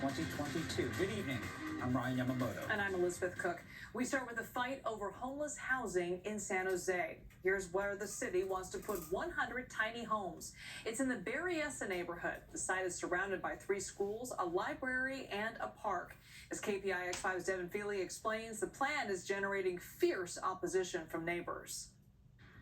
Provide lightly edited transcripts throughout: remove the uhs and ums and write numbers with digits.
2022. Good evening. I'm Ryan Yamamoto. And I'm Elizabeth Cook. We start with a fight over homeless housing in San Jose. Here's where the city wants to put 100 tiny homes. It's in the Berryessa neighborhood. The site is surrounded by 3 schools, a library, and a park. As KPIX 5's Devin Feely explains, the plan is generating fierce opposition from neighbors.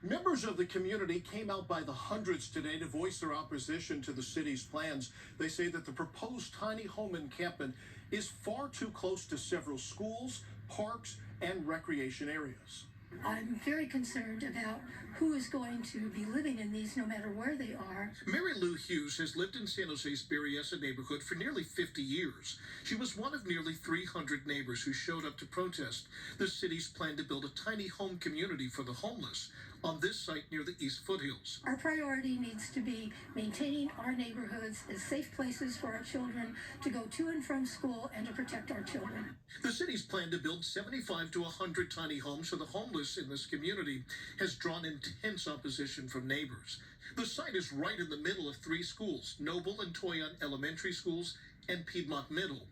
Members of the community came out by the hundreds today to voice their opposition to the city's plans. They say that the proposed tiny home encampment is far too close to several schools, parks, and recreation areas. I'm very concerned about who is going to be living in these no matter where they are. Mary Lou Hughes has lived in San Jose's Berryessa neighborhood for nearly 50 years. She was one of nearly 300 neighbors who showed up to protest the city's plan to build a tiny home community for the homeless on this site near the East Foothills. Our priority needs to be maintaining our neighborhoods as safe places for our children to go to and from school and to protect our children. The city's plan to build 75 to 100 tiny homes for the homeless in this community has drawn intense opposition from neighbors. The site is right in the middle of 3 schools, Noble and Toyon Elementary Schools and Piedmont Middle.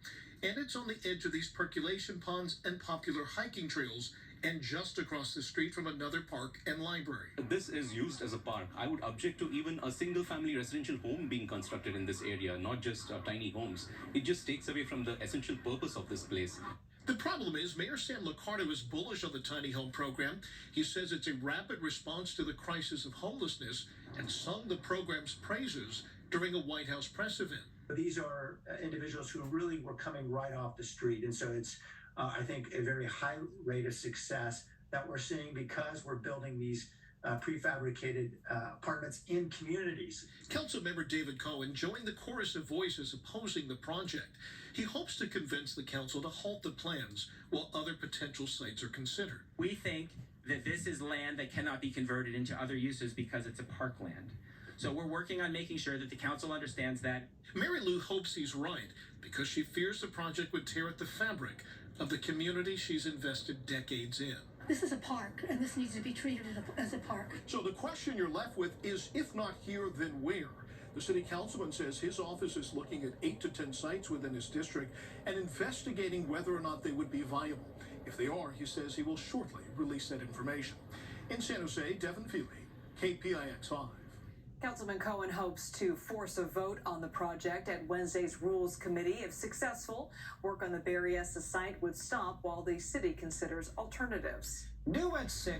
And it's on the edge of these percolation ponds and popular hiking trails, and just across the street from another park and library. This is used as a park. I would object to even a single-family residential home being constructed in this area, not just tiny homes. It just takes away from the essential purpose of this place. The problem is Mayor Sam Liccardo is bullish on the tiny home program. He says it's a rapid response to the crisis of homelessness and sung the program's praises during a White House press event. These are individuals who really were coming right off the street, and so it's I think a very high rate of success that we're seeing because we're building these prefabricated apartments in communities. Councilmember David Cohen joined the chorus of voices opposing the project. He hopes to convince the council to halt the plans while other potential sites are considered. We think that this is land that cannot be converted into other uses because it's a parkland. So we're working on making sure that the council understands that. Mary Lou hopes he's right because she fears the project would tear at the fabric of the community she's invested decades in. This is a park, and this needs to be treated as a park. So the question you're left with is, if not here, then where? The city councilman says his office is looking at 8 to 10 sites within his district and investigating whether or not they would be viable. If they are, he says he will shortly release that information. In San Jose, Devin Feely, KPIX 5. Councilman Cohen hopes to force a vote on the project at Wednesday's Rules Committee. If successful, work on the Berryessa site would stop while the city considers alternatives. New at 6.